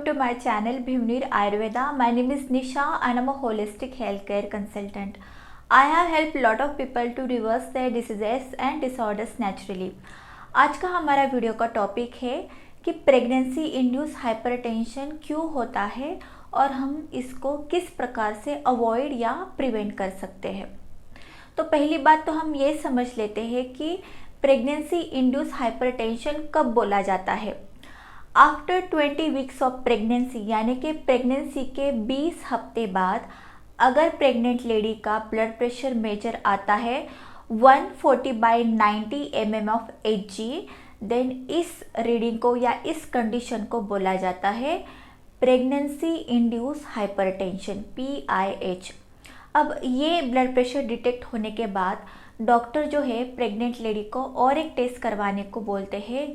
to my channel Bhimnir Ayurveda. My name is Nisha and I'm a holistic healthcare consultant. I have helped lot of people to reverse their diseases and disorders naturally. आज का हमारा video का topic है कि pregnancy induce hypertension क्यों होता है और हम इसको किस प्रकार से अवॉइड या प्रिवेंट कर सकते हैं। तो पहली बात तो हम ये समझ लेते हैं कि प्रेगनेंसी इंड्यूस हाइपरटेंशन कब बोला जाता है। आफ्टर 20 वीक्स ऑफ प्रेगनेंसी यानी कि प्रेगनेंसी के 20 हफ्ते बाद अगर प्रेग्नेंट लेडी का ब्लड प्रेशर मेजर आता है 140/90 mm ऑफ Hg, देन इस रीडिंग को या इस कंडीशन को बोला जाता है प्रेगनेंसी इंड्यूस हाइपरटेंशन PIH। अब ये ब्लड प्रेशर डिटेक्ट होने के बाद डॉक्टर जो है प्रेग्नेंट लेडी को और एक टेस्ट करवाने को बोलते हैं,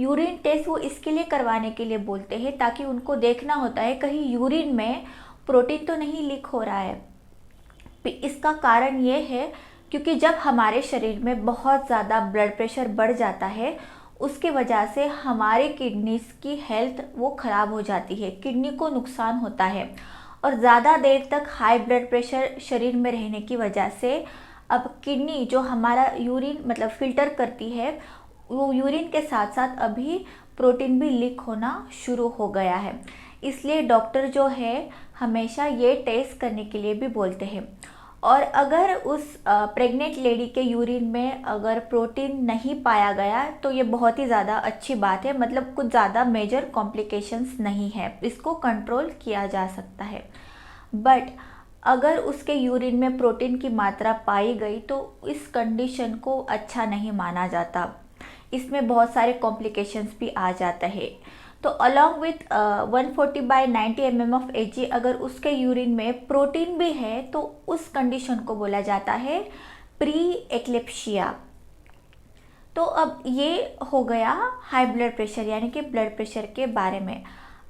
यूरिन टेस्ट वो इसके लिए करवाने के लिए बोलते हैं ताकि उनको देखना होता है कहीं यूरिन में प्रोटीन तो नहीं लीक हो रहा है। इसका कारण ये है क्योंकि जब हमारे शरीर में बहुत ज़्यादा ब्लड प्रेशर बढ़ जाता है उसके वजह से हमारे किडनीज की हेल्थ वो ख़राब हो जाती है, किडनी को नुकसान होता है और ज़्यादा देर तक हाई ब्लड प्रेशर शरीर में रहने की वजह से अब किडनी जो हमारा यूरिन मतलब फ़िल्टर करती है वो यूरिन के साथ साथ अभी प्रोटीन भी लीक होना शुरू हो गया है। इसलिए डॉक्टर जो है हमेशा ये टेस्ट करने के लिए भी बोलते हैं। और अगर उस प्रेग्नेंट लेडी के यूरिन में अगर प्रोटीन नहीं पाया गया तो ये बहुत ही ज़्यादा अच्छी बात है, मतलब कुछ ज़्यादा मेजर कॉम्प्लिकेशंस नहीं है, इसको कंट्रोल किया जा सकता है। बट अगर उसके यूरिन में प्रोटीन की मात्रा पाई गई तो इस कंडीशन को अच्छा नहीं माना जाता, इसमें बहुत सारे कॉम्प्लिकेशंस भी आ जाता है। तो along with 140/90 mm of Hg अगर उसके यूरिन में प्रोटीन भी है तो उस कंडीशन को बोला जाता है प्री एक्लेप्शिया। तो अब ये हो गया हाई ब्लड प्रेशर यानी कि ब्लड प्रेशर के बारे में।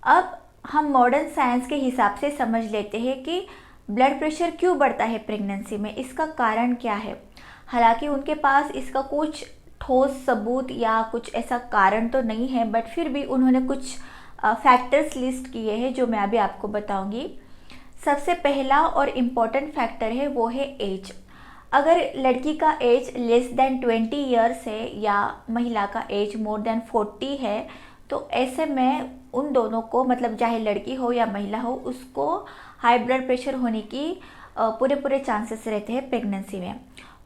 अब हम मॉडर्न साइंस के हिसाब से समझ लेते हैं कि ब्लड प्रेशर क्यों बढ़ता है प्रेगनेंसी में, इसका कारण क्या है। हालांकि उनके पास इसका कुछ ठोस सबूत या कुछ ऐसा कारण तो नहीं है, बट फिर भी उन्होंने कुछ फैक्टर्स लिस्ट किए हैं जो मैं अभी आपको बताऊंगी। सबसे पहला और इम्पॉर्टेंट फैक्टर है वो है एज। अगर लड़की का एज लेस देन 20 ईयर्स है या महिला का एज मोर देन 40 है तो ऐसे में उन दोनों को मतलब चाहे लड़की हो या महिला हो उसको हाई ब्लड प्रेशर होने की पूरे चांसेस रहते हैं प्रेगनेंसी में।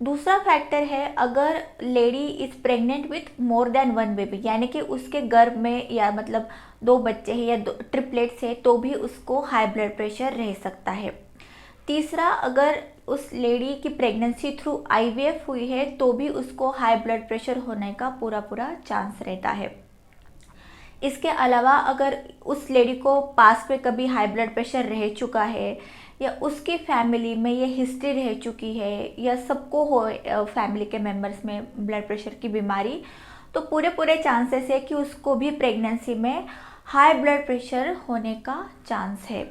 दूसरा फैक्टर है अगर lady is pregnant with more than 1 baby यानी कि उसके गर्भ में या मतलब 2 बच्चे हैं या ट्रिपलेट्स है तो भी उसको हाई ब्लड प्रेशर रह सकता है। तीसरा, अगर उस लेडी की प्रेगनेंसी थ्रू IVF हुई है तो भी उसको हाई ब्लड प्रेशर होने का पूरा चांस रहता है। इसके अलावा अगर उस लेडी को पास में कभी हाई ब्लड प्रेशर रह चुका है या उसकी फैमिली में ये हिस्ट्री रह चुकी है या सबको हो फैमिली के मेंबर्स में ब्लड प्रेशर की बीमारी, तो पूरे चांसेस है कि उसको भी प्रेगनेंसी में हाई ब्लड प्रेशर होने का चांस है।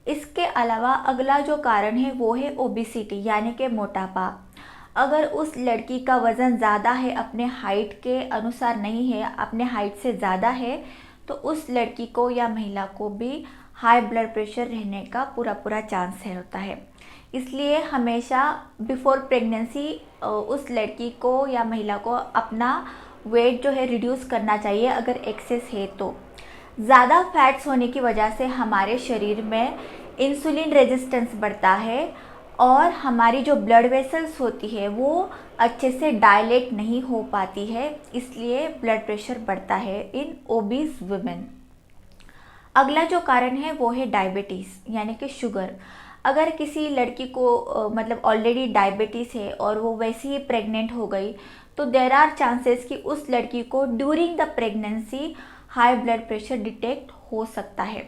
इसके अलावा अगला जो कारण है वो है ओबेसिटी यानी कि मोटापा। अगर उस लड़की का वज़न ज़्यादा है, अपने हाइट के अनुसार नहीं है, अपने हाइट से ज़्यादा है, तो उस लड़की को या महिला को भी हाई ब्लड प्रेशर रहने का पूरा चांस होता है। इसलिए हमेशा बिफोर प्रेगनेंसी उस लड़की को या महिला को अपना वेट जो है रिड्यूस करना चाहिए अगर एक्सेस है तो। ज़्यादा फैट्स होने की वजह से हमारे शरीर में इंसुलिन रेजिस्टेंस बढ़ता है और हमारी जो ब्लड वेसल्स होती है वो अच्छे से डायलेट नहीं हो पाती है, इसलिए ब्लड प्रेशर बढ़ता है इन ओबीज वुमेन। अगला जो कारण है वो है डायबिटीज़ यानी कि शुगर। अगर किसी लड़की को मतलब ऑलरेडी डायबिटीज़ है और वो वैसे ही प्रेग्नेंट हो गई तो देयर आर चांसेस कि उस लड़की को during the pregnancy high blood pressure detect हो सकता है।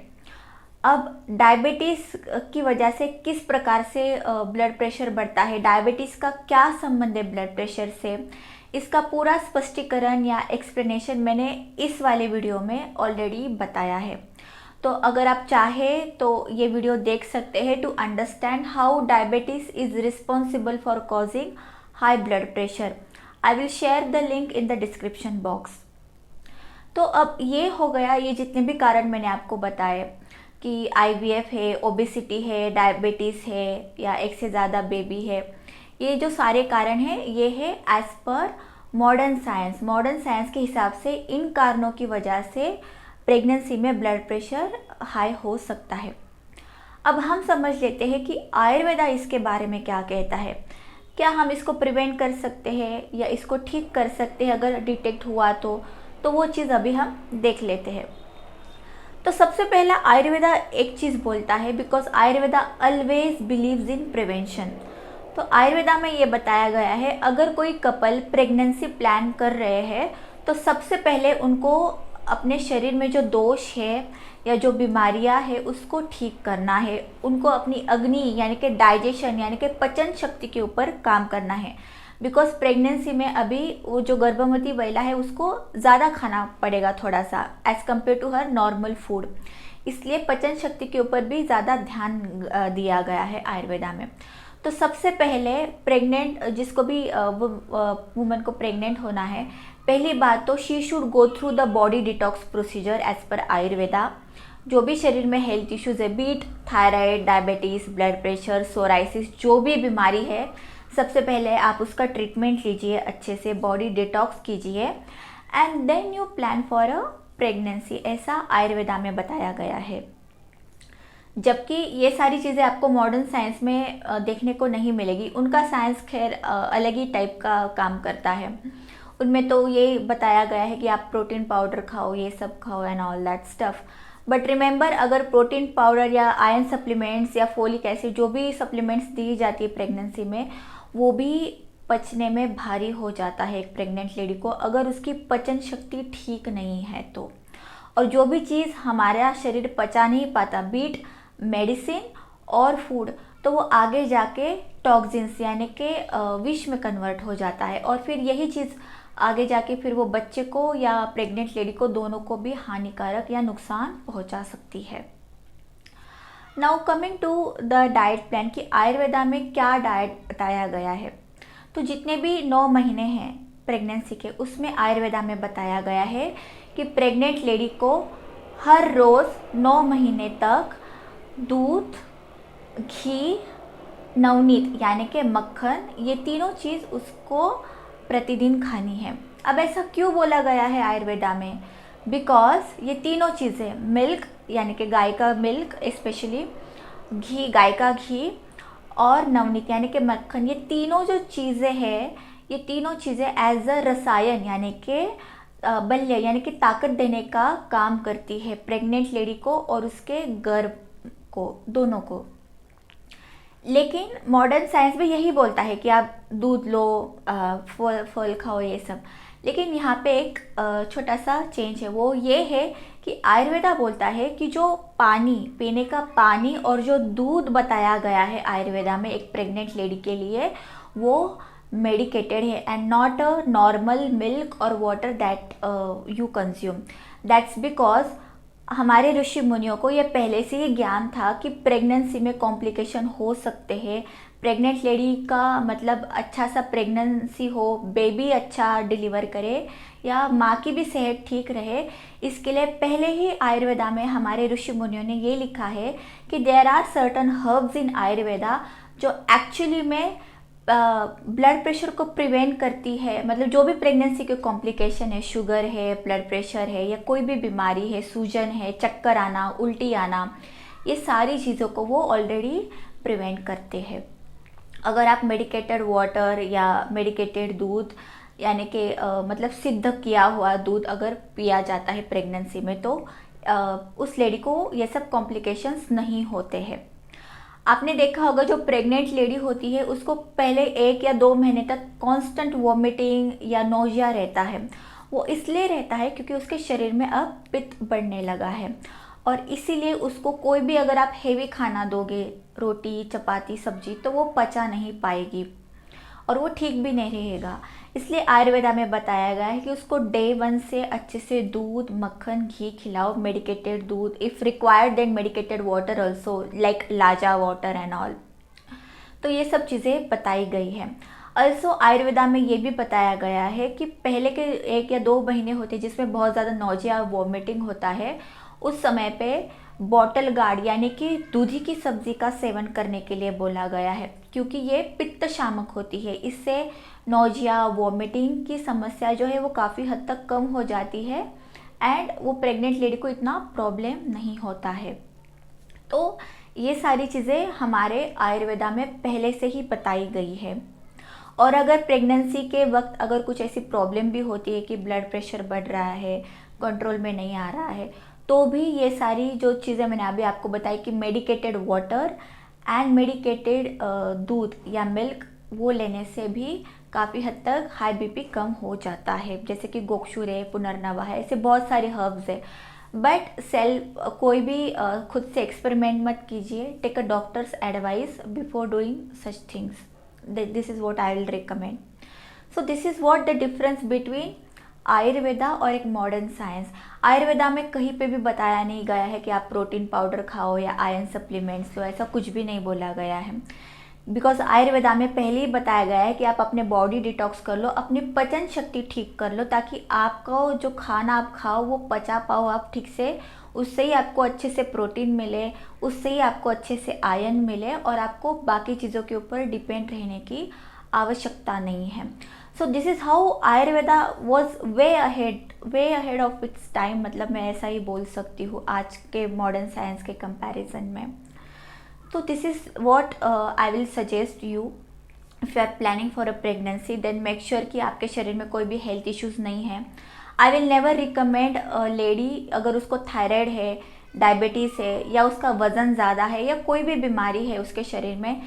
अब डायबिटीज़ की वजह से किस प्रकार से ब्लड प्रेशर बढ़ता है, डायबिटीज़ का क्या संबंध है ब्लड प्रेशर से, इसका पूरा स्पष्टीकरण या एक्सप्लेनेशन मैंने इस वाले वीडियो में ऑलरेडी बताया है। तो अगर आप चाहें तो ये वीडियो देख सकते हैं to understand how diabetes is responsible for causing high blood pressure. I will share the link in the description box. तो अब ये हो गया, ये जितने भी कारण मैंने आपको बताए कि आईवीएफ है, ओबेसिटी है, डायबिटीज़ है, या एक से ज़्यादा बेबी है, ये जो सारे कारण हैं ये है as per modern science. Modern science के हिसाब से इन कारणों की वजह से प्रेगनेंसी में ब्लड प्रेशर हाई हो सकता है। अब हम समझ लेते हैं कि आयुर्वेदा इसके बारे में क्या कहता है। क्या हम इसको प्रिवेंट कर सकते हैं या इसको ठीक कर सकते हैं अगर डिटेक्ट हुआ तो वो चीज़ अभी हम देख लेते हैं। तो सबसे पहला आयुर्वेदा एक चीज़ बोलता है, because Ayurveda always believes in prevention. तो आयुर्वेदा में ये बताया गया है अगर कोई कपल प्रेगनेंसी प्लान कर रहे हैं तो सबसे पहले उनको अपने शरीर में जो दोष है या जो बीमारियां है उसको ठीक करना है। उनको अपनी अग्नि यानी कि डाइजेशन यानी कि पचन शक्ति के ऊपर काम करना है। बिकॉज प्रेगनेंसी में अभी वो जो गर्भवती महिला है उसको ज़्यादा खाना पड़ेगा थोड़ा सा as compare to her normal food, इसलिए पचन शक्ति के ऊपर भी ज़्यादा ध्यान दिया गया है आयुर्वेदा में। तो सबसे पहले प्रेग्नेंट जिसको भी वुमन को प्रेग्नेंट होना है, पहली बात तो she should go through the body detox procedure as per Ayurveda. जो भी शरीर में हेल्थ इश्यूज है, be it thyroid, diabetes, blood pressure, psoriasis, जो भी बीमारी है, सबसे पहले आप उसका ट्रीटमेंट लीजिए, अच्छे से बॉडी डिटॉक्स कीजिए and then you plan for a pregnancy, ऐसा आयुर्वेदा में बताया गया है। जबकि ये सारी चीज़ें आपको मॉडर्न साइंस में देखने को नहीं मिलेगी। उनका साइंस खैर अलग ही टाइप का काम करता है। उनमें तो ये बताया गया है कि आप प्रोटीन पाउडर खाओ, ये सब खाओ and all that stuff. But remember, अगर प्रोटीन पाउडर या आयरन सप्लीमेंट्स या फोलिक एसिड जो भी सप्लीमेंट्स दी जाती है प्रेगनेंसी में, वो भी पचने में भारी हो जाता है एक प्रेग्नेंट लेडी को अगर उसकी पचन शक्ति ठीक नहीं है तो। और जो भी चीज़ हमारा शरीर पचा नहीं पाता, बीट मेडिसिन और फूड, तो वो आगे जाके टॉक्सिन्स यानी कि विष में कन्वर्ट हो जाता है और फिर यही चीज़ आगे जाके फिर वो बच्चे को या प्रेग्नेंट लेडी को दोनों को भी हानिकारक या नुकसान पहुंचा सकती है। Now coming to the diet plan कि आयुर्वेदा में क्या डाइट बताया गया है। तो जितने भी 9 महीने हैं प्रेगनेंसी के, उसमें आयुर्वेदा में बताया गया है कि प्रेग्नेंट लेडी को हर रोज़ 9 महीने तक दूध, घी, नवनीत यानी कि मक्खन, ये तीनों चीज़ उसको प्रतिदिन खानी है। अब ऐसा क्यों बोला गया है आयुर्वेदा में? बिकॉज ये तीनों चीज़ें, मिल्क यानी कि गाय का मिल्क, स्पेशली घी, गाय का घी, और नवनीत यानी कि मक्खन, ये तीनों जो चीज़ें हैं, ये तीनों चीज़ें एज अ रसायन यानी कि बल्य यानी कि ताकत देने का काम करती है प्रेग्नेंट लेडी को और उसके गर्भ को, दोनों को। लेकिन मॉडर्न साइंस भी यही बोलता है कि आप दूध लो, फल खाओ, ये सब। लेकिन यहाँ पे एक छोटा सा चेंज है, वो ये है कि आयुर्वेदा बोलता है कि जो पानी, पीने का पानी और जो दूध बताया गया है आयुर्वेदा में एक प्रेग्नेंट लेडी के लिए, वो मेडिकेटेड है and not a normal milk और water that you consume. That's because हमारे ऋषि मुनियों को ये पहले से ही ज्ञान था कि प्रेगनेंसी में कॉम्प्लिकेशन हो सकते हैं। प्रेग्नेंट लेडी का मतलब अच्छा सा प्रेगनेंसी हो, बेबी अच्छा डिलीवर करे या माँ की भी सेहत ठीक रहे, इसके लिए पहले ही आयुर्वेदा में हमारे ऋषि मुनियों ने ये लिखा है कि देयर आर सर्टन हर्ब्स इन आयुर्वेदा जो एक्चुअली में ब्लड प्रेशर को प्रिवेंट करती है। मतलब जो भी प्रेगनेंसी के कॉम्प्लिकेशन है, शुगर है, ब्लड प्रेशर है या कोई भी बीमारी है, सूजन है, चक्कर आना, उल्टी आना, ये सारी चीज़ों को वो ऑलरेडी प्रिवेंट करते हैं। अगर आप मेडिकेटेड वाटर या मेडिकेटेड दूध यानी कि मतलब सिद्ध किया हुआ दूध अगर पिया जाता है प्रेगनेंसी में, तो उस लेडी को ये सब कॉम्प्लिकेशंस नहीं होते हैं। आपने देखा होगा जो प्रेग्नेंट लेडी होती है उसको पहले 1 या 2 महीने तक कांस्टेंट वॉमिटिंग या नोजिया रहता है। वो इसलिए रहता है क्योंकि उसके शरीर में अब पित्त बढ़ने लगा है और इसीलिए उसको कोई भी अगर आप हेवी खाना दोगे, रोटी, चपाती, सब्जी, तो वो पचा नहीं पाएगी और वो ठीक भी नहीं रहेगा। इसलिए आयुर्वेदा में बताया गया है कि उसको डे 1 से अच्छे से दूध, मक्खन, घी खिलाओ, मेडिकेटेड दूध, if required then medicated water also like लाजा वाटर एंड ऑल। तो ये सब चीज़ें बताई गई हैं। अल्सो आयुर्वेदा में ये भी बताया गया है कि पहले के 1 या 2 महीने होते हैं जिसमें बहुत ज़्यादा नौजिया वॉमिटिंग होता है, उस समय पे बॉटल गार्ड यानी कि दूधी की सब्जी का सेवन करने के लिए बोला गया है, क्योंकि ये पित्त शामक होती है। इससे नौजिया वॉमिटिंग की समस्या जो है वो काफ़ी हद तक कम हो जाती है एंड वो प्रेग्नेंट लेडी को इतना प्रॉब्लम नहीं होता है। तो ये सारी चीज़ें हमारे आयुर्वेदा में पहले से ही बताई गई है। और अगर प्रेगनेंसी के वक्त अगर कुछ ऐसी प्रॉब्लम भी होती है कि ब्लड प्रेशर बढ़ रहा है, कंट्रोल में नहीं आ रहा है, तो भी ये सारी जो चीज़ें मैंने अभी आपको बताई कि मेडिकेटेड वाटर एंड मेडिकेटेड दूध या मिल्क वो लेने से भी काफ़ी हद तक हाई बीपी कम हो जाता है। जैसे कि गोक्षुर है, पुनर्नवा है, ऐसे बहुत सारे हर्ब्स है। बट कोई भी खुद से एक्सपेरिमेंट मत कीजिए। Take a doctor's advice before doing such things. This is what I will recommend. So this is what the difference between Ayurveda और एक मॉडर्न साइंस। आयुर्वेदा में कहीं पे भी बताया नहीं गया है कि आप प्रोटीन पाउडर खाओ या आयरन सप्लीमेंट्स लो, ऐसा कुछ भी नहीं बोला गया है। बिकॉज आयुर्वेदा में पहले ही बताया गया है कि आप अपने बॉडी डिटॉक्स कर लो, अपनी पचन शक्ति ठीक कर लो, ताकि आपको जो खाना आप खाओ वो पचा पाओ आप ठीक से, उससे ही आपको अच्छे से प्रोटीन मिले, उससे ही आपको अच्छे से आयरन मिले और आपको बाकी चीज़ों के ऊपर डिपेंड रहने की आवश्यकता नहीं है। सो this is how Ayurveda was way ahead of its time. मतलब मैं ऐसा ही बोल सकती हूँ आज के मॉडर्न साइंस के कंपैरिजन में। तो this is what I will suggest you. If you are planning for a pregnancy then make sure कि आपके शरीर में कोई भी हेल्थ इश्यूज़ नहीं है। I will never recommend lady अगर उसको थायराइड है, डायबिटीज़ है या उसका वज़न ज़्यादा है या कोई भी बीमारी है उसके शरीर में,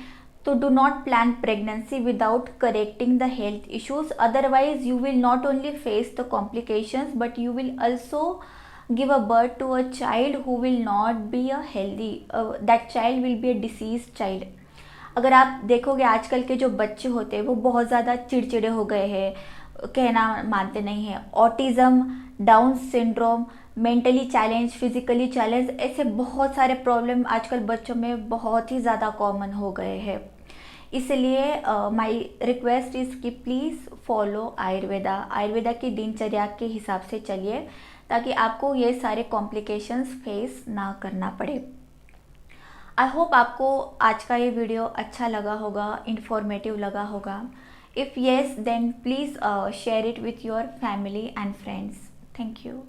तो do not plan pregnancy without correcting the health issues. Otherwise you will not only face the complications but you will also give a birth to a child who will not be a healthy, that child will be a diseased child। अगर आप देखोगे आजकल के जो बच्चे होते हैं वो बहुत ज़्यादा चिड़चिड़े हो गए हैं, कहना मानते नहीं हैं। Autism, down syndrome, mentally challenge, physically challenge, ऐसे बहुत सारे प्रॉब्लम आजकल बच्चों में बहुत ही ज़्यादा कॉमन हो गए हैं। इसलिए माय रिक्वेस्ट इज़ कि प्लीज़ फॉलो आयुर्वेदा की दिनचर्या के हिसाब से चलिए, ताकि आपको ये सारे कॉम्प्लिकेशंस फेस ना करना पड़े। आई होप आपको आज का ये वीडियो अच्छा लगा होगा, इन्फॉर्मेटिव लगा होगा। If yes then please share it with your family and friends. Thank you.